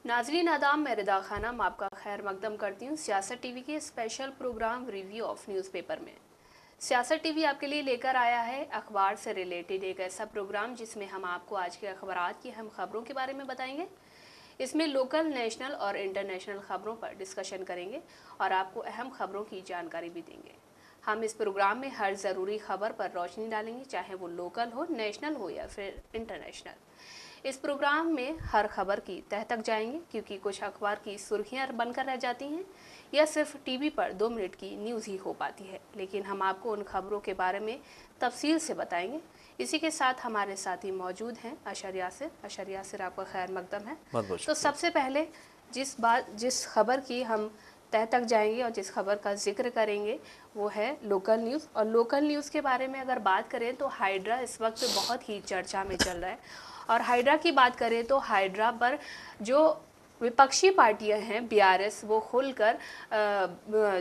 नाजरीन आदाब, मैं रिदा खानम आपका खैर मकदम करती हूँ सियासत टीवी के special program review of newspaper में। सियासत टीवी आपके लिए लेकर आया है अखबार से रिलेटेड एक ऐसा प्रोग्राम जिसमें हम आपको आज के अखबारात की अहम खबरों के बारे में बताएंगे। इसमें लोकल, नेशनल और इंटरनेशनल खबरों पर डिस्कशन करेंगे और आपको अहम खबरों की जानकारी भी देंगे। हम इस प्रोग्राम में हर ज़रूरी खबर पर रोशनी डालेंगे, चाहे वो लोकल हो, नेशनल हो या फिर इंटरनेशनल। इस प्रोग्राम में हर खबर की तह तक जाएंगे, क्योंकि कुछ अखबार की सुर्खियां बनकर रह जाती हैं या सिर्फ टीवी पर 2 मिनट की न्यूज़ ही हो पाती है, लेकिन हम आपको उन खबरों के बारे में तफसील से बताएंगे। इसी के साथ हमारे साथी मौजूद हैं अशर यासिर। अशर यासिर, आपका खैर मकदम है। तो सबसे पहले जिस खबर की हम तह तक जाएंगे और जिस खबर का जिक्र करेंगे वो है लोकल न्यूज़। और लोकल न्यूज़ के बारे में अगर बात करें तो हाइड्रा इस वक्त बहुत ही चर्चा में चल रहा है। और हाइड्रा की बात करें तो हाइड्रा पर जो विपक्षी पार्टियां हैं बीआरएस, वो खुलकर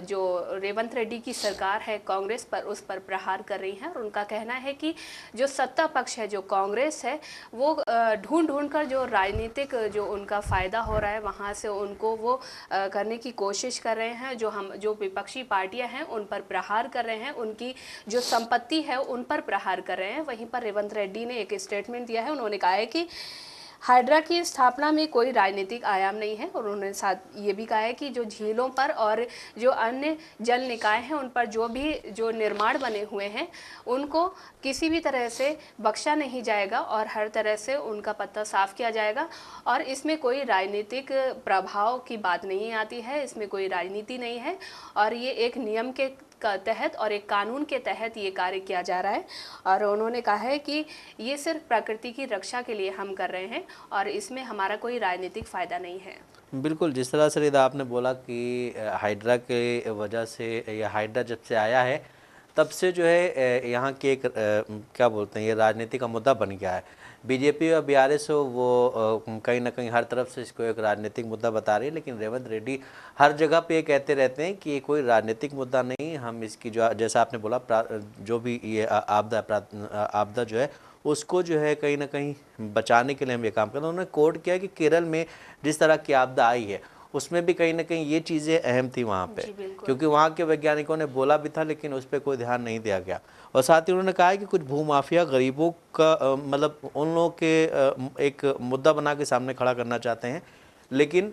जो रेवंत रेड्डी की सरकार है कांग्रेस पर, उस पर प्रहार कर रही हैं। और उनका कहना है कि जो सत्ता पक्ष है, जो कांग्रेस है, वो ढूंढ ढूंढ कर जो राजनीतिक जो उनका फ़ायदा हो रहा है वहाँ से उनको वो करने की कोशिश कर रहे हैं। जो विपक्षी पार्टियां हैं उन पर प्रहार कर रहे हैं, उनकी जो संपत्ति है उन पर प्रहार कर रहे हैं। वहीं पर रेवंत रेड्डी ने एक स्टेटमेंट दिया है। उन्होंने कहा है कि हाइड्रा की स्थापना में कोई राजनीतिक आयाम नहीं है। और उन्होंने साथ ये भी कहा है कि जो झीलों पर और जो अन्य जल निकाय हैं उन पर जो निर्माण बने हुए हैं उनको किसी भी तरह से बख्शा नहीं जाएगा और हर तरह से उनका पत्ता साफ किया जाएगा। और इसमें कोई राजनीतिक प्रभाव की बात नहीं आती है, इसमें कोई राजनीति नहीं है और ये एक नियम के तहत और एक कानून के तहत ये कार्य किया जा रहा है। और उन्होंने कहा है कि ये सिर्फ प्रकृति की रक्षा के लिए हम कर रहे हैं और इसमें हमारा कोई राजनीतिक फ़ायदा नहीं है। बिल्कुल, जिस तरह से रिदा आपने बोला कि हाइड्रा के वजह से या हाइड्रा जब से आया है तब से जो है यहाँ के एक क्या बोलते हैं, ये राजनीति का मुद्दा बन गया है। बीजेपी और बीआरएस हो वो कहीं ना कहीं हर तरफ से इसको एक राजनीतिक मुद्दा बता रही है, लेकिन रेवंत रेड्डी हर जगह पे ये कहते रहते हैं कि ये कोई राजनीतिक मुद्दा नहीं, हम इसकी जो जैसा आपने बोला जो भी ये आपदा जो है उसको जो है कहीं ना कहीं बचाने के लिए हम ये काम कर रहे हैं। उन्होंने कोट किया कि केरल में जिस तरह की आपदा आई है उसमें भी कहीं ना कहीं ये चीज़ें अहम थी वहाँ पे, क्योंकि वहाँ के वैज्ञानिकों ने बोला भी था लेकिन उस पर कोई ध्यान नहीं दिया गया। और साथ ही उन्होंने कहा है कि कुछ भूमाफिया गरीबों का मतलब उन लोगों के एक मुद्दा बना के सामने खड़ा करना चाहते हैं, लेकिन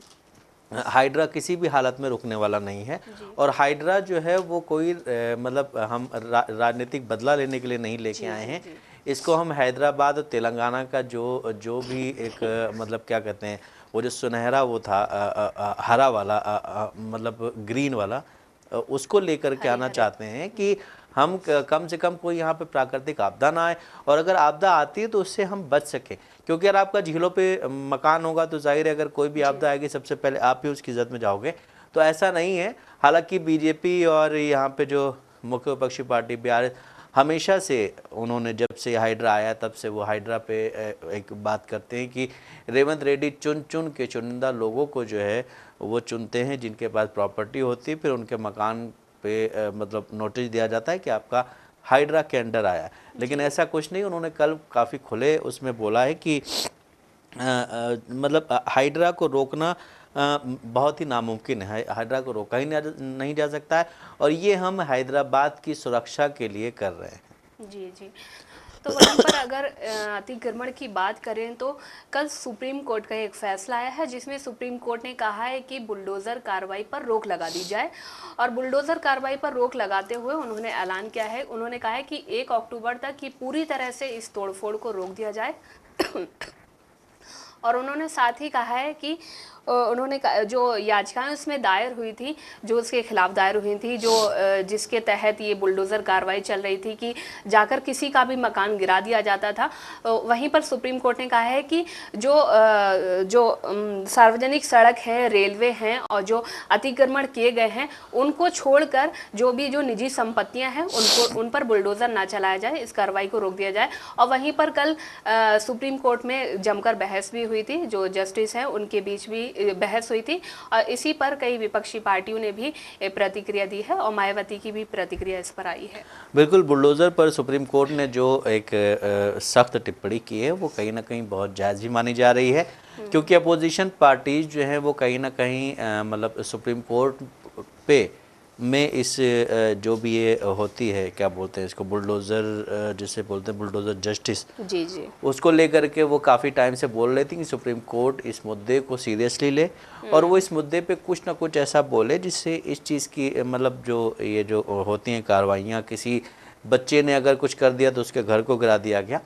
हाइड्रा किसी भी हालत में रुकने वाला नहीं है। और हाइड्रा जो है वो कोई मतलब हम राजनीतिक बदला लेने के लिए नहीं लेके आए हैं। इसको हम हैदराबाद और तेलंगाना का जो भी एक मतलब क्या कहते हैं, वो जो सुनहरा वो था हरा वाला मतलब ग्रीन वाला, उसको लेकर के आना चाहते हैं कि हम कम से कम कोई यहाँ पे प्राकृतिक आपदा ना आए, और अगर आपदा आती है तो उससे हम बच सकें। क्योंकि अगर आपका झीलों पे मकान होगा तो जाहिर है अगर कोई भी आपदा आएगी सबसे पहले आप ही उसकी जद में जाओगे, तो ऐसा नहीं है। हालांकि बीजेपी और यहाँ पे जो मुख्य विपक्षी पार्टी बीआरएस हमेशा से, उन्होंने जब से हाइड्रा आया तब से वो हाइड्रा पे एक बात करते हैं कि रेवंत रेड्डी चुन चुन के चुनिंदा लोगों को जो है वो चुनते हैं जिनके पास प्रॉपर्टी होती है, फिर उनके मकान पे मतलब नोटिस दिया जाता है कि आपका हाइड्रा के अंडर आया है। लेकिन ऐसा कुछ नहीं। उन्होंने कल काफ़ी खुले उसमें बोला है कि मतलब हाइड्रा को रोकना बहुत ही नामुमकिन है, हाइड्रा को रोका ही नहीं जा सकता है, और ये हम हैदराबाद की सुरक्षा के लिए कर रहे हैं। जी जी। तो वहीं पर अगर अतिक्रमण की बात करें तो कल सुप्रीम कोर्ट का एक फैसला आया है जिसमें सुप्रीम कोर्ट ने कहा है कि बुलडोज़र कार्रवाई पर रोक लगा दी जाए। और बुलडोज़र कार्रवाई पर रोक लगाते हुए उन्होंने ऐलान किया है, उन्होंने कहा है कि 1 अक्टूबर तक की पूरी तरह से इस तोड़फोड़ को रोक दिया जाए। और उन्होंने साथ ही कहा है कि उन्होंने जो याचिकाएं उसमें दायर हुई थी, जो उसके खिलाफ दायर हुई थी, जो जिसके तहत ये बुलडोज़र कार्रवाई चल रही थी कि जाकर किसी का भी मकान गिरा दिया जाता था, वहीं पर सुप्रीम कोर्ट ने कहा है कि जो सार्वजनिक सड़क हैं, रेलवे हैं और जो अतिक्रमण किए गए हैं उनको छोड़कर जो निजी संपत्तियां हैं उन पर बुलडोज़र ना चलाया जाए, इस कार्रवाई को रोक दिया जाए। और वहीं पर कल सुप्रीम कोर्ट में जमकर बहस भी हुई थी, जो जस्टिस हैं उनके बीच भी बहस हुई थी और इसी पर कई विपक्षी पार्टियों ने भी प्रतिक्रिया दी है और मायावती की भी प्रतिक्रिया इस पर आई है। बिल्कुल, बुलडोज़र पर सुप्रीम कोर्ट ने जो एक सख्त टिप्पणी की है वो कहीं ना कहीं बहुत जायज़ भी मानी जा रही है, क्योंकि अपोजिशन पार्टीज जो है वो कहीं ना कहीं मतलब सुप्रीम कोर्ट पे में इस जो भी ये होती है, क्या बोलते हैं इसको, बुलडोज़र जिसे बोलते हैं बुलडोज़र जस्टिस, जी जी, उसको लेकर के वो काफ़ी टाइम से बोल रही थी कि सुप्रीम कोर्ट इस मुद्दे को सीरियसली ले और वो इस मुद्दे पे कुछ ना कुछ ऐसा बोले जिससे इस चीज़ की मतलब जो ये जो होती हैं कार्रवाइयाँ, किसी बच्चे ने अगर कुछ कर दिया तो उसके घर को गिरा दिया गया,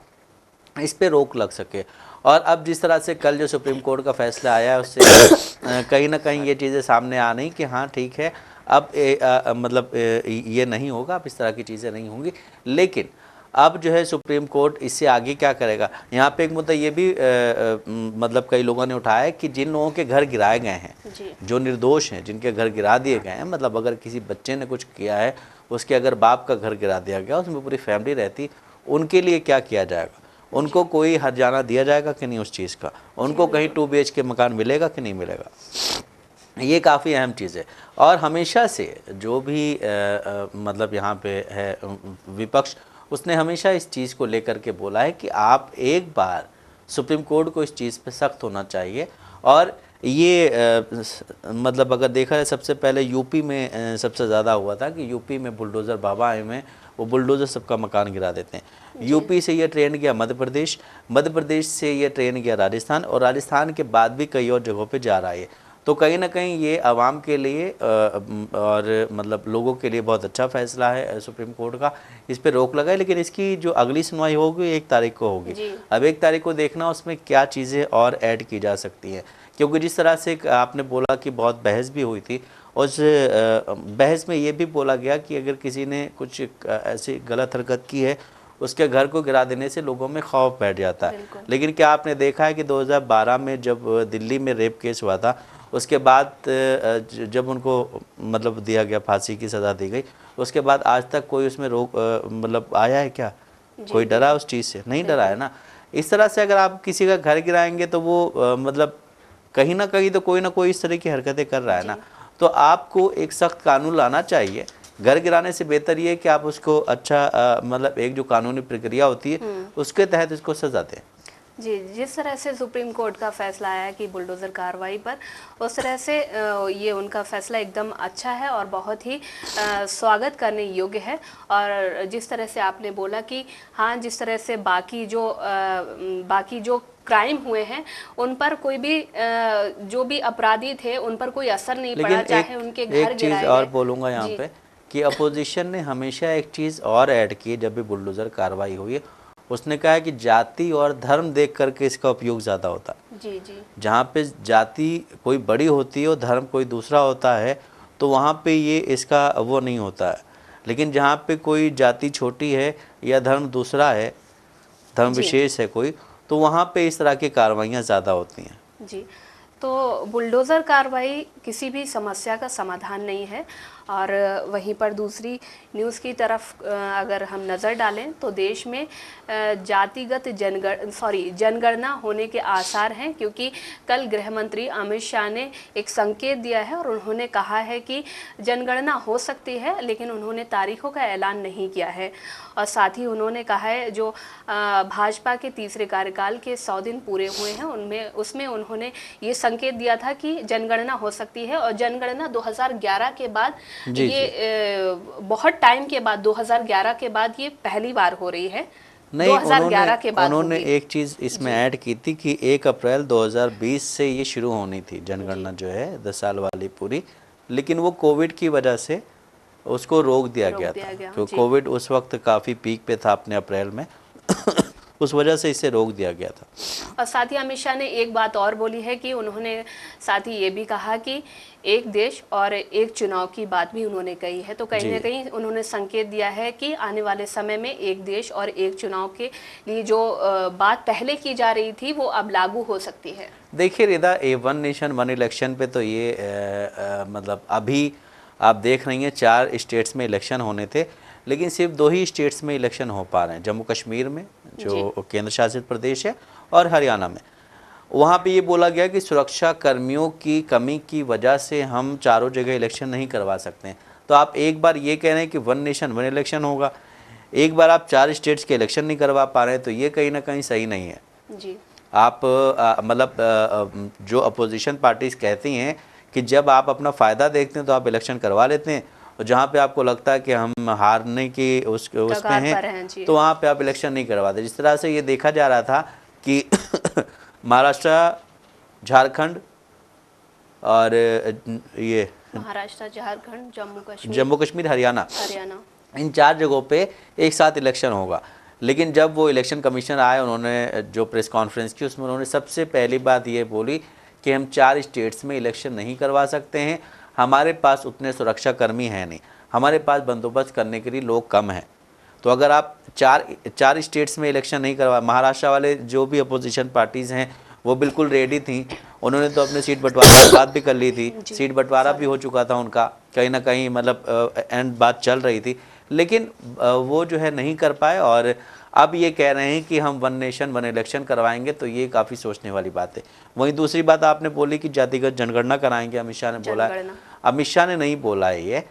इस पे रोक लग सके। और अब जिस तरह से कल जो सुप्रीम कोर्ट का फैसला आया है उससे कहीं ना कहीं ये चीज़ें सामने आ रही कि हाँ ठीक है, अब मतलब ये नहीं होगा, अब इस तरह की चीज़ें नहीं होंगी। लेकिन अब जो है सुप्रीम कोर्ट इससे आगे क्या करेगा। यहाँ पे एक मुद्दा ये भी मतलब कई लोगों ने उठाया है कि जिन लोगों के घर गिराए गए हैं, जो निर्दोष हैं, जिनके घर गिरा दिए गए हैं, मतलब अगर किसी बच्चे ने कुछ किया है, उसके अगर बाप का घर गिरा दिया गया, उसमें पूरी फैमिली रहती, उनके लिए क्या किया जाएगा, उनको कोई हर्जाना दिया जाएगा कि नहीं उस चीज़ का, उनको कहीं 2 BHK मकान मिलेगा कि नहीं मिलेगा, ये काफ़ी अहम चीज़ है। और हमेशा से जो भी मतलब यहाँ पे है विपक्ष, उसने हमेशा इस चीज़ को लेकर के बोला है कि आप एक बार सुप्रीम कोर्ट को इस चीज़ पे सख्त होना चाहिए। और ये मतलब अगर देखा जाए सबसे पहले यूपी में सबसे ज़्यादा हुआ था कि यूपी में बुलडोज़र बाबा आए हुए हैं, वो बुलडोज़र सबका मकान गिरा देते हैं। यूपी से ये ट्रेंड गया मध्य प्रदेश, मध्य प्रदेश से ये ट्रेंड गया राजस्थान, और राजस्थान के बाद भी कई और जगहों पे जा रहा है। तो कहीं ना कहीं ये आवाम के लिए और मतलब लोगों के लिए बहुत अच्छा फैसला है सुप्रीम कोर्ट का, इस पे रोक लगाए। लेकिन इसकी जो अगली सुनवाई होगी 1 तारीख को होगी। अब 1 तारीख को देखना उसमें क्या चीज़ें और ऐड की जा सकती हैं, क्योंकि जिस तरह से आपने बोला कि बहुत बहस भी हुई थी, उस बहस में ये भी बोला गया कि अगर किसी ने कुछ ऐसी गलत हरकत की है, उसके घर को गिरा देने से लोगों में खौफ बैठ जाता है। लेकिन क्या आपने देखा है कि 2012 में जब दिल्ली में रेप केस हुआ था, उसके बाद जब उनको मतलब दिया गया, फांसी की सज़ा दी गई, उसके बाद आज तक कोई उसमें रोक मतलब आया है क्या? कोई डरा उस चीज़ से? नहीं डरा है ना। इस तरह से अगर आप किसी का घर गिराएंगे तो वो मतलब कहीं ना कहीं तो कोई ना कोई इस तरह की हरकतें कर रहा है ना। तो आपको एक सख्त कानून लाना चाहिए। घर गिराने से बेहतर ये है कि आप उसको अच्छा मतलब एक जो कानूनी प्रक्रिया होती है उसके तहत इसको सजा दें। जी, जिस तरह से सुप्रीम कोर्ट का फैसला आया कि बुलडोज़र कार्रवाई पर, उस तरह से ये उनका फैसला एकदम अच्छा है और बहुत ही स्वागत करने योग्य है। और जिस तरह से आपने बोला कि हाँ, जिस तरह से बाकी जो क्राइम हुए हैं उन पर कोई भी जो भी अपराधी थे उन पर कोई असर नहीं पड़ा, चाहे उनके घर गिराए गए। एक चीज़ और बोलूँगा यहाँ पे कि अपोजिशन ने हमेशा एक चीज़ और ऐड की जब भी बुलडोज़र कार्रवाई हुई है, उसने कहा है कि जाति और धर्म देख करके इसका उपयोग ज़्यादा होता है। जी जी, जहाँ पे जाति कोई बड़ी होती है और धर्म कोई दूसरा होता है तो वहाँ पे ये इसका वो नहीं होता है। लेकिन जहाँ पे कोई जाति छोटी है या धर्म दूसरा है, धर्म विशेष है कोई, तो वहाँ पे इस तरह की कार्रवाइयाँ ज़्यादा होती हैं। जी, तो बुलडोज़र कार्रवाई किसी भी समस्या का समाधान नहीं है। और वहीं पर दूसरी न्यूज़ की तरफ अगर हम नज़र डालें तो देश में जातिगत जनगणना होने के आसार हैं, क्योंकि कल गृह मंत्री अमित शाह ने एक संकेत दिया है और उन्होंने कहा है कि जनगणना हो सकती है, लेकिन उन्होंने तारीखों का ऐलान नहीं किया है। और साथ ही उन्होंने कहा है जो भाजपा के तीसरे कार्यकाल के 100 दिन पूरे हुए हैं उसमें उन्होंने ये संकेत दिया था कि जनगणना हो सकती है। और जनगणना 2011 के बाद ये बहुत टाइम के बाद 2011 के बाद ये पहली बार हो रही है। नहीं, 2011 के बाद उन्होंने एक चीज़ इसमें ऐड की थी कि 1 अप्रैल 2020 से ये शुरू होनी थी जनगणना जो है 10 साल वाली पूरी, लेकिन वो कोविड की वजह से उसको रोक दिया गया था, क्योंकि कोविड उस वक्त काफ़ी पीक पे था अपने अप्रैल में उस वजह से इसे रोक दिया गया था। और साथ ही अमित शाह ने एक बात और बोली है कि उन्होंने साथ ही ये भी कहा कि एक देश और एक चुनाव की बात भी उन्होंने कही है। तो कहीं ना कहीं उन्होंने संकेत दिया है कि आने वाले समय में एक देश और एक चुनाव के लिए जो बात पहले की जा रही थी वो अब लागू हो सकती है। देखिए रिदा, वन नेशन वन इलेक्शन पे तो ये मतलब अभी आप देख रही हैं 4 स्टेट्स में इलेक्शन होने थे, लेकिन सिर्फ 2 ही स्टेट्स में इलेक्शन हो पा रहे हैं, जम्मू कश्मीर में जो केंद्र शासित प्रदेश है और हरियाणा में। वहाँ पे ये बोला गया कि सुरक्षा कर्मियों की कमी की वजह से हम चारों जगह इलेक्शन नहीं करवा सकते हैं। तो आप एक बार ये कह रहे हैं कि वन नेशन वन इलेक्शन होगा, एक बार आप 4 स्टेट्स के इलेक्शन नहीं करवा पा रहे हैं, तो ये कहीं ना कहीं सही नहीं है जी। आप मतलब जो अपोजिशन पार्टीज कहती हैं कि जब आप अपना फ़ायदा देखते हैं तो आप इलेक्शन करवा लेते हैं, और जहाँ पे आपको लगता है कि हम हारने की उस पे हैं तो वहाँ पे आप इलेक्शन नहीं करवाते। जिस तरह से ये देखा जा रहा था कि महाराष्ट्र, झारखंड और ये महाराष्ट्र, झारखंड, जम्मू कश्मीर, हरियाणा, इन 4 जगहों पे एक साथ इलेक्शन होगा। लेकिन जब वो इलेक्शन कमीशन आए, उन्होंने जो प्रेस कॉन्फ्रेंस की उसमें उन्होंने सबसे पहली बात ये बोली कि हम 4 स्टेट्स में इलेक्शन नहीं करवा सकते हैं, हमारे पास उतने सुरक्षाकर्मी हैं नहीं, हमारे पास बंदोबस्त करने के लिए लोग कम हैं। तो अगर आप 4 स्टेट्स में इलेक्शन नहीं करवा, महाराष्ट्र वाले जो भी अपोजिशन पार्टीज़ हैं वो बिल्कुल रेडी थी, उन्होंने तो अपने सीट बंटवारे की बात भी कर ली थी, सीट बंटवारा भी हो चुका था उनका, कहीं ना कहीं मतलब एंड बात चल रही थी, लेकिन वो जो है नहीं कर पाए। और अब ये कह रहे हैं कि हम वन नेशन वन इलेक्शन करवाएंगे, तो ये काफ़ी सोचने वाली बात है। वहीं दूसरी बात आपने बोली कि जातिगत जनगणना कराएंगे, अमित शाह ने बोला है। अमित शाह ने नहीं बोला है ये,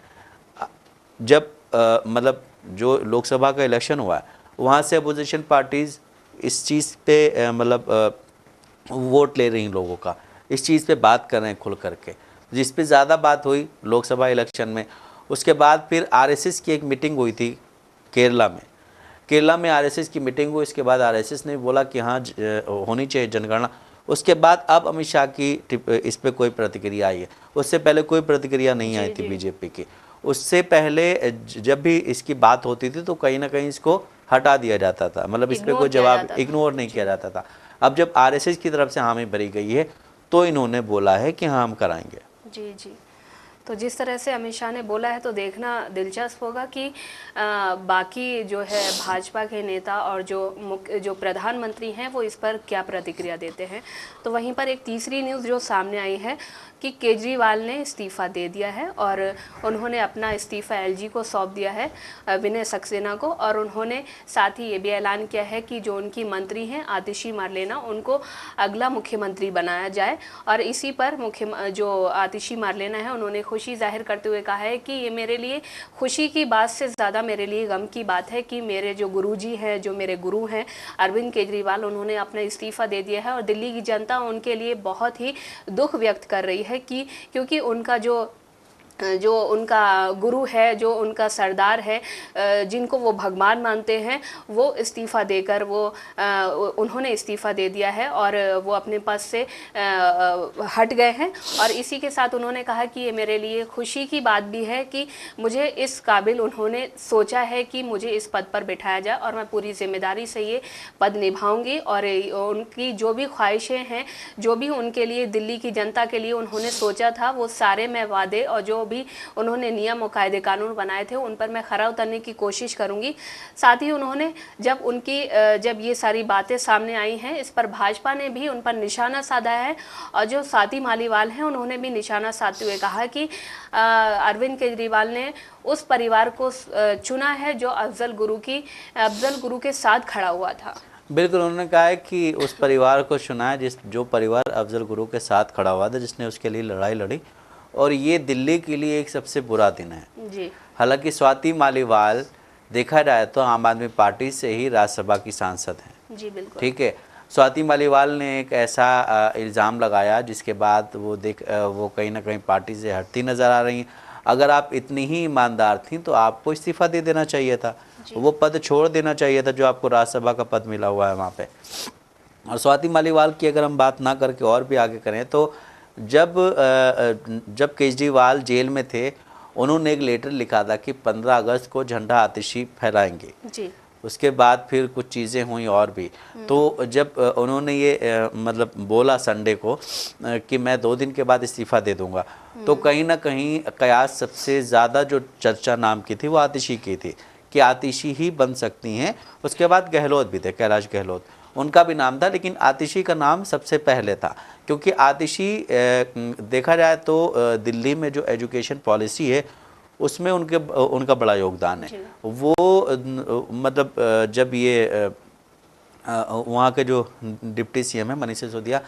जब मतलब जो लोकसभा का इलेक्शन हुआ है वहाँ से अपोजिशन पार्टीज़ इस चीज़ पे मतलब वोट ले रही लोगों का, इस चीज़ पे बात कर रहे हैं खुल करके, जिस पे ज़्यादा बात हुई लोकसभा इलेक्शन में। उसके बाद फिर आरएसएस की एक मीटिंग हुई थी केरला में आरएसएस की मीटिंग हुई। इसके बाद आरएसएस ने बोला कि हाँ होनी चाहिए जनगणना। उसके बाद अब अमित शाह की इस पे कोई प्रतिक्रिया आई है, उससे पहले कोई प्रतिक्रिया नहीं आई थी बीजेपी की। उससे पहले जब भी इसकी बात होती थी तो कहीं ना कहीं इसको हटा दिया जाता था, मतलब इस पर कोई जवाब इग्नोर नहीं किया जाता था। अब जब आरएसएस की तरफ से हामी भरी गई है तो इन्होंने बोला है कि हाँ हम कराएंगे। जी जी। तो जिस तरह से अमित शाह ने बोला है तो देखना दिलचस्प होगा कि बाकी जो है भाजपा के नेता और जो प्रधानमंत्री हैं वो इस पर क्या प्रतिक्रिया देते हैं। तो वहीं पर एक तीसरी न्यूज़ जो सामने आई है कि केजरीवाल ने इस्तीफ़ा दे दिया है और उन्होंने अपना इस्तीफ़ा एलजी को सौंप दिया है, विनय सक्सेना को। और उन्होंने साथ ही ये भी ऐलान किया है कि जो उनकी मंत्री हैं आतिशी मारलेना, उनको अगला मुख्यमंत्री बनाया जाए। और इसी पर जो आतिशी मारलेना है उन्होंने खुशी जाहिर करते हुए कहा है कि ये मेरे लिए खुशी की बात से ज़्यादा मेरे लिए गम की बात है कि मेरे जो गुरुजी हैं, जो मेरे गुरु हैं अरविंद केजरीवाल, उन्होंने अपना इस्तीफ़ा दे दिया है। और दिल्ली की जनता उनके लिए बहुत ही दुख व्यक्त कर रही है कि क्योंकि उनका जो उनका गुरु है, जो उनका सरदार है, जिनको वो भगवान मानते हैं, वो इस्तीफ़ा देकर उन्होंने इस्तीफ़ा दे दिया है और वो अपने पद से हट गए हैं। और इसी के साथ उन्होंने कहा कि ये मेरे लिए खुशी की बात भी है कि मुझे इस काबिल उन्होंने सोचा है कि मुझे इस पद पर बिठाया जाए और मैं पूरी जिम्मेदारी से ये पद निभाऊंगी। और उनकी जो भी ख्वाहिशें हैं, जो भी उनके लिए दिल्ली की जनता के लिए उन्होंने सोचा था, वो सारे मैं वादे और जो भी उन्होंने नियम और कायदे कानून बनाए थे उन पर मैं खरा उतरने की कोशिश करूंगी। साथ ही उन्होंने जब ये सारी बातें सामने आई हैं, इस पर भाजपा ने भी उन पर निशाना साधा है और जो स्वाति मालीवाल हैं उन्होंने भी निशाना साधते हुए कहा कि अरविंद केजरीवाल ने उस परिवार को चुना है जो अफजल गुरु के साथ खड़ा हुआ था। बिल्कुल, उन्होंने कहा है कि उस परिवार को चुना है जो परिवार अफजल गुरु के साथ खड़ा हुआ था, जिसने उसके लिए लड़ाई लड़ी। और ये दिल्ली के लिए एक सबसे बुरा दिन है जी। हालांकि स्वाति मालीवाल देखा जाए तो आम आदमी पार्टी से ही राज्यसभा की सांसद हैं जी, बिल्कुल ठीक है। स्वाति मालीवाल ने एक ऐसा इल्ज़ाम लगाया जिसके बाद वो कहीं ना कहीं पार्टी से हटती नज़र आ रही हैं। अगर आप इतनी ही ईमानदार थी तो आपको इस्तीफ़ा दे देना चाहिए था, वो पद छोड़ देना चाहिए था जो आपको राज्यसभा का पद मिला हुआ है वहाँ पे। और स्वाति मालीवाल की अगर हम बात ना करके और भी आगे करें तो जब केजरीवाल जेल में थे उन्होंने एक लेटर लिखा था कि 15 अगस्त को झंडा आतिशी फहराएंगे जी। उसके बाद फिर कुछ चीज़ें हुई और भी। तो जब उन्होंने ये मतलब बोला संडे को कि मैं 2 दिन के बाद इस्तीफ़ा दे दूंगा, तो कहीं ना कहीं कयास सबसे ज़्यादा जो चर्चा नाम की थी वो आतिशी की थी कि आतिशी ही बन सकती हैं। उसके बाद गहलोत भी थे, कैलाश गहलोत, उनका भी नाम था, लेकिन आतिशी का नाम सबसे पहले था क्योंकि आतिशी देखा जाए तो दिल्ली में जो एजुकेशन पॉलिसी है उसमें उनका बड़ा योगदान है। वो मतलब जब ये वहाँ के जो डिप्टी सीएम है मनीष सिसोदिया,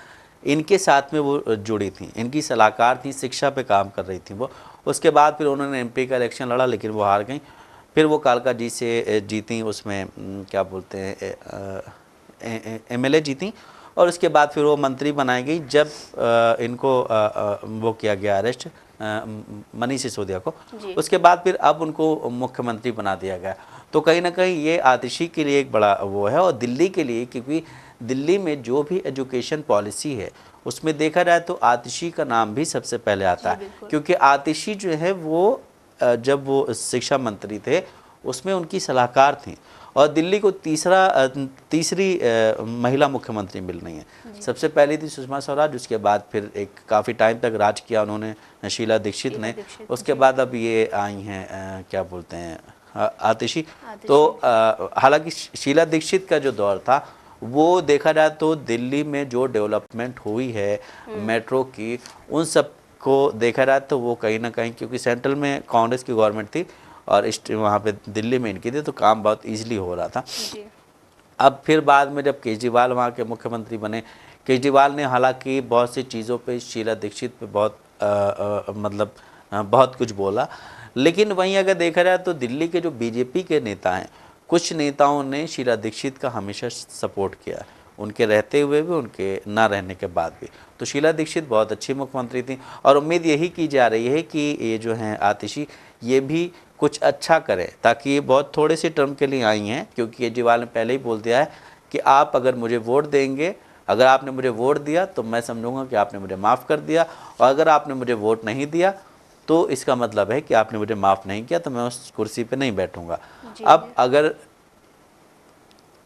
इनके साथ में वो जुड़ी थी, इनकी सलाहकार थी, शिक्षा पे काम कर रही थी वो। उसके बाद फिर उन्होंने एमपी का इलेक्शन लड़ा, लेकिन वो हार गई। फिर वो कालका जी से जीती, उसमें क्या बोलते हैं एमएलए जीती, और उसके बाद फिर वो मंत्री बनाई गई। जब इनको वो किया गया अरेस्ट, मनीष सिसोदिया को, उसके बाद फिर अब उनको मुख्यमंत्री बना दिया गया। तो कहीं ना कहीं ये आतिशी के लिए एक बड़ा वो है, और दिल्ली के लिए, क्योंकि दिल्ली में जो भी एजुकेशन पॉलिसी है उसमें देखा जाए तो आतिशी का नाम भी सबसे पहले आता है, क्योंकि आतिशी जो है वो जब वो शिक्षा मंत्री थे उसमें उनकी सलाहकार थी, और दिल्ली को तीसरी महिला मुख्यमंत्री मिल रही है। सबसे पहली थी सुषमा स्वराज, उसके बाद फिर एक काफ़ी टाइम तक राज किया उन्होंने शीला दीक्षित ने, उसके बाद अब ये आई हैं क्या बोलते हैं आतिशी। तो हालांकि शीला दीक्षित का जो दौर था वो देखा जाए तो दिल्ली में जो डेवलपमेंट हुई है मेट्रो की, उन सब को देखा जाए तो वो कहीं ना कहीं, क्योंकि सेंट्रल में कांग्रेस की गवर्नमेंट थी और वहाँ पे दिल्ली में इनकी थी, तो काम बहुत इजीली हो रहा था। अब फिर बाद में जब केजरीवाल वहाँ के मुख्यमंत्री बने, केजरीवाल ने हालांकि बहुत सी चीज़ों पे शीला दीक्षित पे बहुत मतलब बहुत कुछ बोला, लेकिन वहीं अगर देखा जाए तो दिल्ली के जो बीजेपी के नेता हैं, कुछ नेताओं ने शीला दीक्षित का हमेशा सपोर्ट किया, उनके रहते हुए भी, उनके ना रहने के बाद भी। तो शीला दीक्षित बहुत अच्छी मुख्यमंत्री थी, और उम्मीद यही की जा रही है कि ये जो हैं आतिशी, ये भी कुछ अच्छा करें, ताकि ये बहुत थोड़े से टर्म के लिए आई हैं, क्योंकि केजरीवाल ने पहले ही बोल दिया है कि आप अगर मुझे वोट देंगे, अगर आपने मुझे वोट दिया तो मैं समझूंगा कि आपने मुझे माफ़ कर दिया, और अगर आपने मुझे वोट नहीं दिया तो इसका मतलब है कि आपने मुझे माफ़ नहीं किया, तो मैं उस कुर्सी पे नहीं बैठूंगा। अब अगर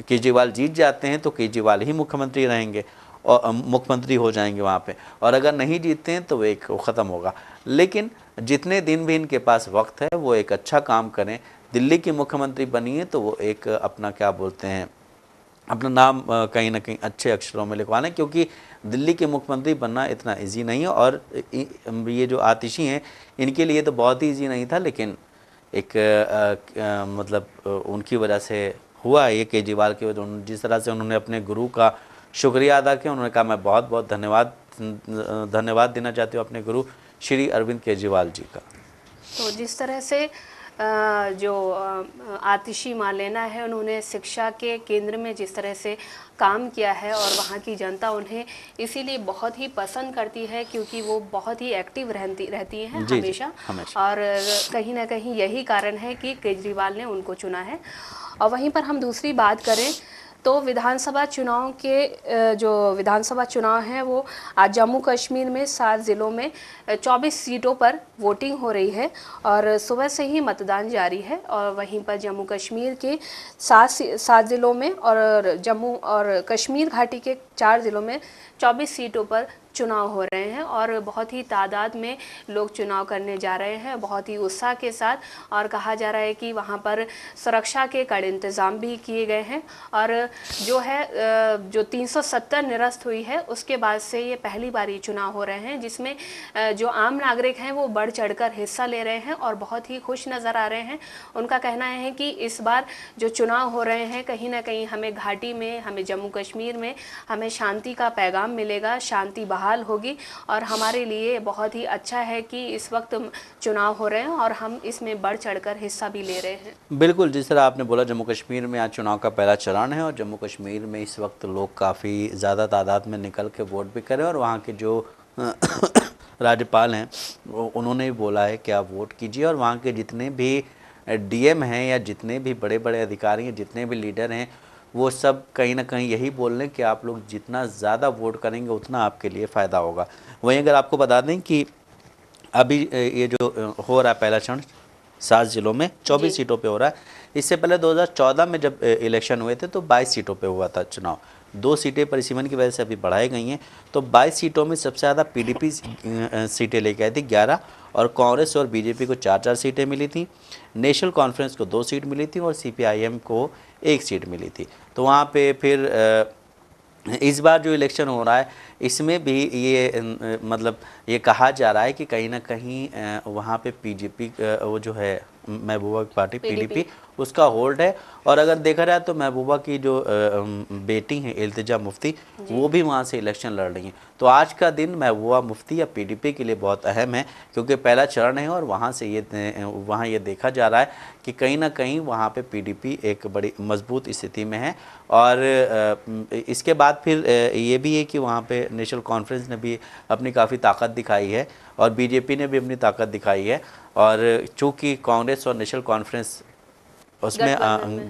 केजरीवाल जीत जाते हैं तो केजरीवाल ही मुख्यमंत्री रहेंगे और मुख्यमंत्री हो जाएंगे वहाँ पे, और अगर नहीं जीतते हैं तो वो एक ख़त्म होगा। लेकिन जितने दिन भी इनके पास वक्त है वो एक अच्छा काम करें। दिल्ली की मुख्यमंत्री बनी है तो वो एक अपना क्या बोलते हैं, अपना नाम कहीं ना कहीं अच्छे अक्षरों में लिखवा लें, क्योंकि दिल्ली के मुख्यमंत्री बनना इतना इजी नहीं है। और ये जो आतिशी हैं इनके लिए तो बहुत ही इजी नहीं था, लेकिन एक मतलब उनकी वजह से हुआ ये, केजरीवाल की वजह, जिस तरह से उन्होंने अपने गुरु का शुक्रिया अदा किया। उन्होंने कहा मैं बहुत बहुत धन्यवाद देना चाहती हूँ अपने गुरु श्री अरविंद केजरीवाल जी का। तो जिस तरह से जो आतिशी मालेना है, उन्होंने शिक्षा के केंद्र में जिस तरह से काम किया है, और वहाँ की जनता उन्हें इसीलिए बहुत ही पसंद करती है, क्योंकि वो बहुत ही एक्टिव रहती हैं हमेशा। और कहीं ना कहीं यही कारण है कि केजरीवाल ने उनको चुना है। और वहीं पर हम दूसरी बात करें तो विधानसभा चुनाव के जो विधानसभा चुनाव हैं वो आज जम्मू कश्मीर में 7 ज़िलों में 24 सीटों पर वोटिंग हो रही है, और सुबह से ही मतदान जारी है। और वहीं पर जम्मू कश्मीर के 7 ज़िलों में और जम्मू और कश्मीर घाटी के 4 ज़िलों में 24 सीटों पर चुनाव हो रहे हैं, और बहुत ही तादाद में लोग चुनाव करने जा रहे हैं, बहुत ही उत्साह के साथ। और कहा जा रहा है कि वहां पर सुरक्षा के कड़े इंतज़ाम भी किए गए हैं। और जो है जो 370 निरस्त हुई है उसके बाद से ये पहली बार ये चुनाव हो रहे हैं, जिसमें जो आम नागरिक हैं वो बढ़ चढ़कर हिस्सा ले रहे हैं और बहुत ही खुश नज़र आ रहे हैं। उनका कहना है कि इस बार जो चुनाव हो रहे हैं कहीं ना कहीं हमें घाटी में, हमें जम्मू कश्मीर में हमें शांति का पैगाम मिलेगा, शांति बहाल होगी, और हमारे लिए बहुत ही अच्छा है कि इस वक्त चुनाव हो रहे हैं और हम इसमें बढ़ चढ़कर हिस्सा भी ले रहे हैं। बिल्कुल, जिस तरह आपने बोला, जम्मू कश्मीर में आज चुनाव का पहला चरण है, और जम्मू कश्मीर में इस वक्त लोग काफ़ी ज़्यादा तादाद में निकल के वोट भी करें। और वहाँ के जो राज्यपाल हैं उन्होंने भी बोला है कि आप वोट कीजिए, और वहाँ के जितने भी डीएम हैं या जितने भी बड़े बड़े अधिकारी हैं, जितने भी लीडर हैं, वो सब कहीं ना कहीं यही बोल रहे हैं कि आप लोग जितना ज़्यादा वोट करेंगे उतना आपके लिए फ़ायदा होगा। वहीं अगर आपको बता दें कि अभी ये जो हो रहा है पहला चरण 7 ज़िलों में 24 सीटों पे हो रहा है। इससे पहले 2014 में जब इलेक्शन हुए थे तो 22 सीटों पे हुआ था चुनाव। 2 सीटें परिसीमन की वजह से अभी बढ़ाई गई हैं, तो 22 सीटों में सबसे ज़्यादा पीडीपी सीटें लेके आई थी 11, और कांग्रेस और बीजेपी को 4-4 सीटें मिली थी। नेशनल कॉन्फ्रेंस को 2 सीट मिली थी और सीपीआईएम को 1 सीट मिली थी। तो वहाँ पे फिर इस बार जो इलेक्शन हो रहा है इसमें भी ये मतलब ये कहा जा रहा है कि कहीं ना कहीं वहाँ पे पीजेपी वो जो है महबूबा की पार्टी पीडीपी उसका होल्ड है। और अगर देखा जाए तो महबूबा की जो बेटी हैं इल्तिजा मुफ्ती, वो भी वहाँ से इलेक्शन लड़ रही हैं। तो आज का दिन महबूबा मुफ्ती या पीडीपी के लिए बहुत अहम है, क्योंकि पहला चरण है और वहाँ से ये देखा जा रहा है कि कहीं ना कहीं वहाँ पे पीडीपी एक बड़ी मजबूत स्थिति में है। और इसके बाद फिर ये भी है कि वहाँ पे नेशनल कॉन्फ्रेंस ने भी अपनी काफ़ी ताकत दिखाई है और बीजेपी ने भी अपनी ताकत दिखाई है। और चूँकि कांग्रेस और नेशनल कॉन्फ्रेंस उसमें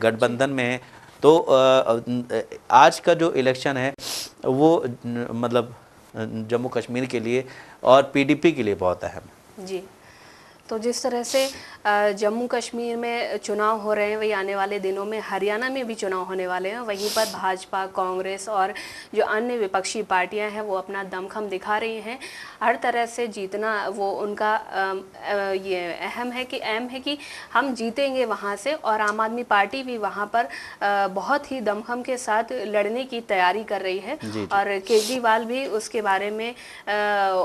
गठबंधन में है, तो आज का जो इलेक्शन है वो मतलब जम्मू कश्मीर के लिए और पीडीपी के लिए बहुत अहम है। जी, तो जिस तरह से जम्मू कश्मीर में चुनाव हो रहे हैं, वही आने वाले दिनों में हरियाणा में भी चुनाव होने वाले हैं। वहीं पर भाजपा, कांग्रेस और जो अन्य विपक्षी पार्टियां हैं वो अपना दमखम दिखा रही हैं। हर तरह से जीतना वो उनका ये अहम है कि हम जीतेंगे वहां से। और आम आदमी पार्टी भी वहां पर बहुत ही दमखम के साथ लड़ने की तैयारी कर रही है। और केजरीवाल भी उसके बारे में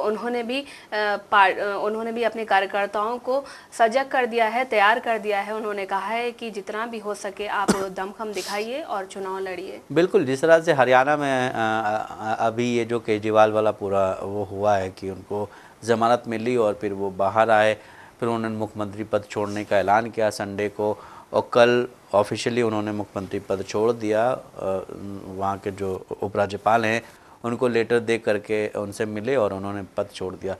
उन्होंने भी अपने कार्यकर्ताओं को सजग कर दिया है, तैयार कर दिया है। उन्होंने कहा है कि जितना भी हो सके आप दमखम दिखाइए और चुनाव लड़िए। बिल्कुल, जिस तरह से हरियाणा में अभी ये जो केजरीवाल वाला पूरा वो हुआ है कि उनको ज़मानत मिली और फिर वो बाहर आए, फिर उन्होंने मुख्यमंत्री पद छोड़ने का ऐलान किया संडे को, और कल ऑफिशियली उन्होंने मुख्यमंत्री पद छोड़ दिया। वहाँ के जो उपराज्यपाल हैं उनको लेटर दे करके उनसे मिले और उन्होंने पद छोड़ दिया।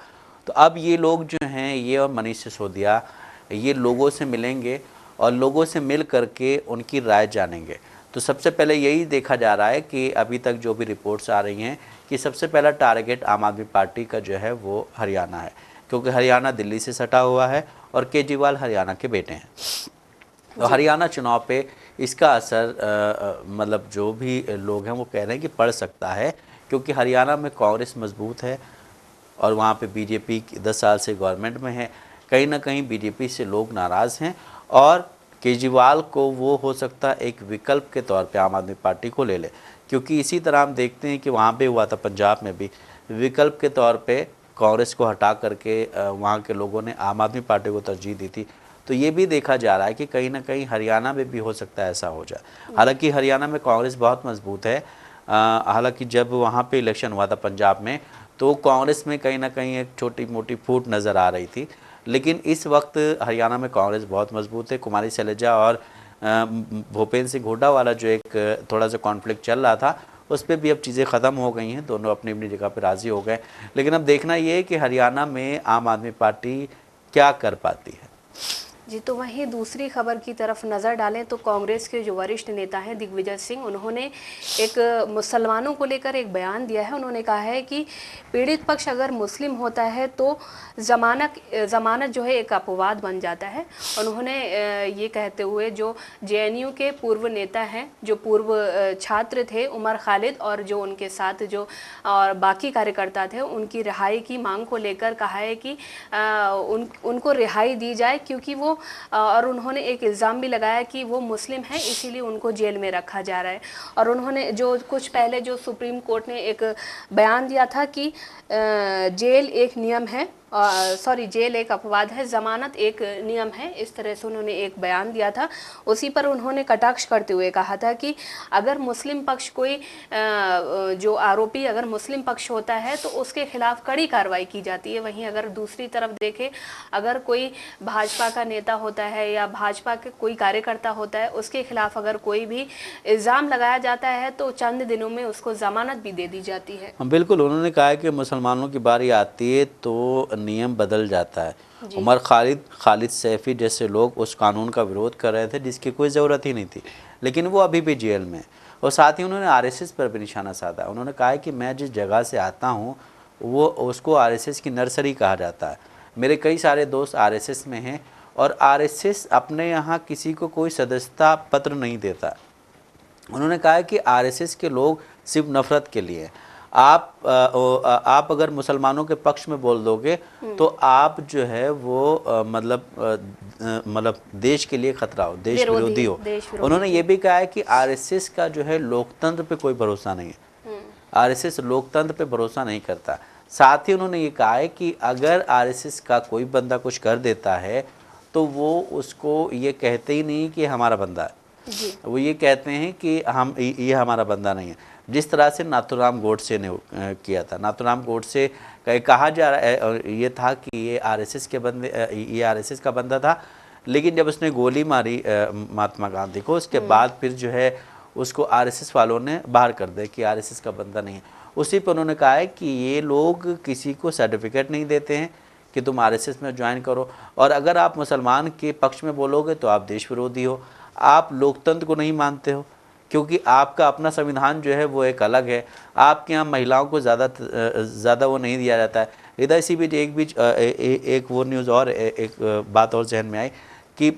तो अब ये लोग जो हैं, ये और मनीष सिसोदिया, ये लोगों से मिलेंगे और लोगों से मिल करके उनकी राय जानेंगे। तो सबसे पहले यही देखा जा रहा है कि अभी तक जो भी रिपोर्ट्स आ रही हैं कि सबसे पहला टारगेट आम आदमी पार्टी का जो है वो हरियाणा है, क्योंकि हरियाणा दिल्ली से सटा हुआ है और केजरीवाल हरियाणा के बेटे हैं। तो हरियाणा चुनाव पे इसका असर मतलब जो भी लोग हैं वो कह रहे हैं कि पड़ सकता है, क्योंकि हरियाणा में कांग्रेस मजबूत है और वहाँ पे बीजेपी 10 साल से गवर्नमेंट में है। कहीं ना कहीं बीजेपी से लोग नाराज़ हैं और केजरीवाल को वो हो सकता है एक विकल्प के तौर पे आम आदमी पार्टी को ले ले, क्योंकि इसी तरह हम देखते हैं कि वहाँ पे हुआ था पंजाब में भी, विकल्प के तौर पे कांग्रेस को हटा करके वहाँ के लोगों ने आम आदमी पार्टी को तरजीह दी थी। तो ये भी देखा जा रहा है कि कहीं ना कहीं हरियाणा में भी हो सकता है ऐसा हो जाए। हालांकि हरियाणा में कांग्रेस बहुत मजबूत है। हालांकि जब वहाँ पे इलेक्शन हुआ था पंजाब में, तो कांग्रेस में कहीं ना कहीं एक छोटी मोटी फूट नज़र आ रही थी, लेकिन इस वक्त हरियाणा में कांग्रेस बहुत मजबूत है। कुमारी शैलजा और भूपेंद्र सिंह हुड्डा वाला जो एक थोड़ा सा कॉन्फ्लिक्ट चल रहा था, उस पर भी अब चीज़ें ख़त्म हो गई हैं, दोनों अपनी अपनी जगह पर राज़ी हो गए। लेकिन अब देखना ये है कि हरियाणा में आम आदमी पार्टी क्या कर पाती है। जी, तो वहीं दूसरी खबर की तरफ नज़र डालें तो कांग्रेस के जो वरिष्ठ नेता हैं दिग्विजय सिंह, उन्होंने एक मुसलमानों को लेकर एक बयान दिया है। उन्होंने कहा है कि पीड़ित पक्ष अगर मुस्लिम होता है तो ज़मानत जो है एक अपवाद बन जाता है। उन्होंने ये कहते हुए जो जेएनयू के पूर्व नेता हैं, जो पूर्व छात्र थे उमर खालिद, और जो उनके साथ जो और बाकी कार्यकर्ता थे, उनकी रिहाई की मांग को लेकर कहा है कि उनको रिहाई दी जाए, क्योंकि वो और उन्होंने एक इल्ज़ाम भी लगाया कि वो मुस्लिम हैं, इसीलिए उनको जेल में रखा जा रहा है। और उन्होंने जो कुछ पहले जो सुप्रीम कोर्ट ने एक बयान दिया था कि जेल एक नियम है, जेल एक अपवाद है, ज़मानत एक नियम है, इस तरह से उन्होंने एक बयान दिया था। उसी पर उन्होंने कटाक्ष करते हुए कहा था कि अगर मुस्लिम पक्ष कोई जो आरोपी अगर मुस्लिम पक्ष होता है तो उसके खिलाफ कड़ी कार्रवाई की जाती है। वहीं अगर दूसरी तरफ देखें, अगर कोई भाजपा का नेता होता है या भाजपा के कोई कार्यकर्ता होता है, उसके खिलाफ अगर कोई भी इल्ज़ाम लगाया जाता है तो चंद दिनों में उसको ज़मानत भी दे दी जाती है। बिल्कुल, उन्होंने कहा कि मुसलमानों की बारी आती है तो नियम बदल जाता है। उमर खालिद सैफी जैसे लोग उस कानून का विरोध कर रहे थे जिसकी कोई ज़रूरत ही नहीं थी, लेकिन वो अभी भी जेल में। और साथ ही उन्होंने आरएसएस पर भी निशाना साधा। उन्होंने कहा कि मैं जिस जगह से आता हूँ वो उसको आरएसएस की नर्सरी कहा जाता है। मेरे कई सारे दोस्त आरएसएस में हैं और आरएसएस अपने यहाँ किसी को कोई सदस्यता पत्र नहीं देता। उन्होंने कहा कि आरएसएस के लोग सिर्फ नफ़रत के लिए। आप अगर मुसलमानों के पक्ष में बोल दोगे तो आप जो है वो मतलब देश के लिए खतरा हो, देश विरोधी हो। उन्होंने ये भी कहा है कि आरएसएस का जो है लोकतंत्र पे कोई भरोसा नहीं है। आरएसएस लोकतंत्र पे भरोसा नहीं करता। साथ ही उन्होंने ये कहा है कि अगर आरएसएस का कोई बंदा कुछ कर देता है तो वो उसको ये कहते ही नहीं कि हमारा बंदा है जी। वो ये कहते हैं कि हम ये हमारा बंदा नहीं है। जिस तरह से नाथूराम गोडसे ने किया था, नाथूराम गोडसे कहा जा रहा है ये था कि ये आरएसएस के बंदे ये आरएसएस का बंदा था, लेकिन जब उसने गोली मारी महात्मा गांधी को, उसके बाद फिर जो है उसको आरएसएस वालों ने बाहर कर दिया कि आरएसएस का बंदा नहीं है। उसी पर उन्होंने कहा है कि ये लोग किसी को सर्टिफिकेट नहीं देते हैं कि तुम आरएसएस में ज्वाइन करो, और अगर आप मुसलमान के पक्ष में बोलोगे तो आप देश विरोधी हो, आप लोकतंत्र को नहीं मानते हो, क्योंकि आपका अपना संविधान जो है वो एक अलग है। आपके यहाँ महिलाओं को ज़्यादा वो नहीं दिया जाता है। इधर इसी बीच एक वो न्यूज़ और एक बात और जहन में आई कि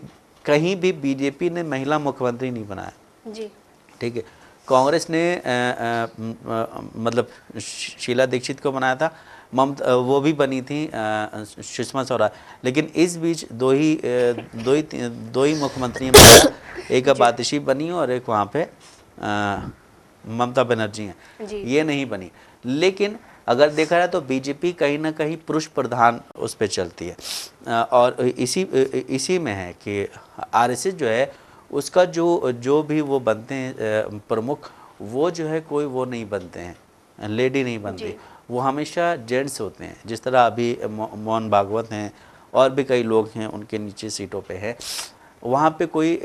कहीं भी बीजेपी ने महिला मुख्यमंत्री नहीं बनाया जी। ठीक है, कांग्रेस ने मतलब शीला दीक्षित को बनाया था, ममता वो भी बनी थी सुषमा स्वराज, लेकिन इस बीच दो ही मुख्यमंत्री एक आतिशी बनी और एक वहाँ पे ममता बनर्जी हैं, ये नहीं बनी। लेकिन अगर देखा जाए तो बीजेपी कहीं ना कहीं पुरुष प्रधान उस पर चलती है, और इसी में है कि आरएसएस जो है उसका जो भी वो बनते हैं प्रमुख, वो जो है कोई वो नहीं बनते हैं, लेडी नहीं बनती, वो हमेशा जेंट्स होते हैं। जिस तरह अभी मोहन भागवत हैं और भी कई लोग हैं उनके नीचे सीटों पे है, वहाँ पे कोई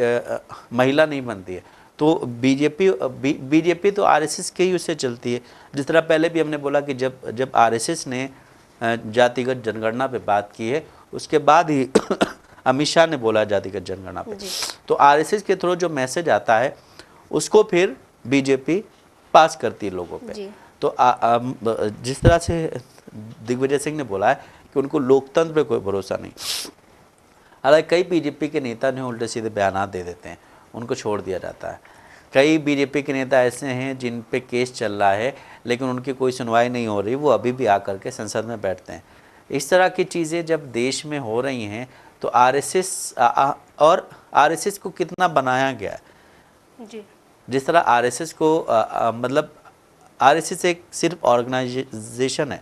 महिला नहीं बनती है। तो बीजेपी तो आरएसएस के ही उससे चलती है। जिस तरह पहले भी हमने बोला कि जब आरएसएस ने जातिगत जनगणना पे बात की है, उसके बाद ही अमित शाह ने बोला जातिगत जनगणना पे, तो आरएसएस के थ्रू जो मैसेज आता है उसको फिर बीजेपी पास करती है लोगों पे। तो जिस तरह से दिग्विजय सिंह ने बोला है कि उनको लोकतंत्र पे कोई भरोसा नहीं, हालांकि कई बीजेपी के नेता ने उल्टे सीधे बयान दे देते हैं, उनको छोड़ दिया जाता है। कई बीजेपी के नेता ऐसे हैं जिन पे केस चल रहा है लेकिन उनकी कोई सुनवाई नहीं हो रही, वो अभी भी आकर के संसद में बैठते हैं। इस तरह की चीज़ें जब देश में हो रही हैं तो आरएसएस को कितना बनाया गया है जी। जिस तरह आरएसएस को मतलब आरएसएस एक सिर्फ ऑर्गेनाइजेशन है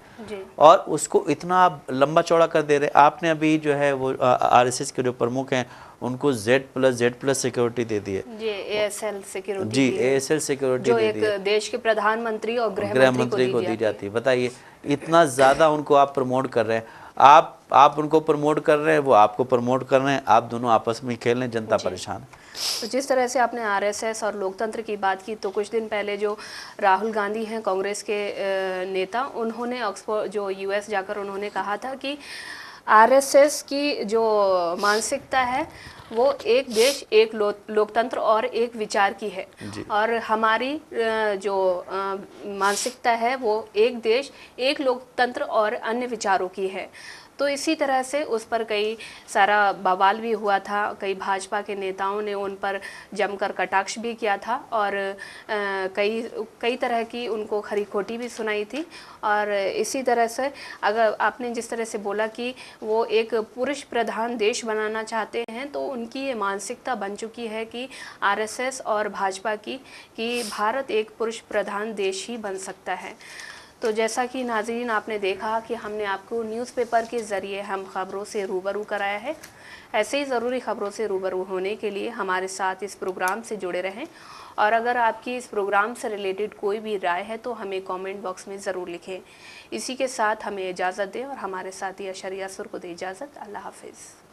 और उसको इतना आप लंबा चौड़ा कर दे रहे। आपने अभी जो है वो आरएसएस के जो प्रमुख हैं उनको Z+Z+ सिक्योरिटी दे दी है जी, ASL सिक्योरिटी जी, ASL सिक्योरिटी जो एक देश के प्रधानमंत्री और गृह मंत्री को दी जाती है। बताइए, इतना ज़्यादा उनको आप प्रमोट कर रहे हैं, आप उनको प्रमोट कर रहे हैं, वो आपको प्रमोट कर रहे हैं, आप दोनों आपस में खेल रहे हैं, जनता परेशान है। तो जिस तरह से आपने आरएसएस और लोकतंत्र की बात की, तो कुछ दिन पहले जो राहुल गांधी हैं कांग्रेस के नेता, उन्होंने ऑक्सफोर्ड जो US जाकर उन्होंने कहा था कि आरएसएस की जो मानसिकता है वो एक देश एक लोकतंत्र और एक विचार की है, और हमारी जो मानसिकता है वो एक देश एक लोकतंत्र और अन्य विचारों की है। तो इसी तरह से उस पर कई सारा बवाल भी हुआ था, भाजपा के नेताओं ने उन पर जमकर कटाक्ष भी किया था और कई तरह की उनको खरी खोटी भी सुनाई थी। और इसी तरह से अगर आपने जिस तरह से बोला कि वो एक पुरुष प्रधान देश बनाना चाहते हैं, तो उनकी ये मानसिकता बन चुकी है कि आरएसएस और भाजपा की कि भारत एक पुरुष प्रधान देश ही बन सकता है। तो जैसा कि नाज़रीन आपने देखा कि हमने आपको न्यूज़पेपर के ज़रिए हम खबरों से रूबरू कराया है। ऐसे ही ज़रूरी खबरों से रूबरू होने के लिए हमारे साथ इस प्रोग्राम से जुड़े रहें, और अगर आपकी इस प्रोग्राम से रिलेटेड कोई भी राय है तो हमें कमेंट बॉक्स में ज़रूर लिखें। इसी के साथ हमें इजाज़त दें और हमारे साथी अशर यासुर को दे इजाज़त। अल्लाह हाफिज़।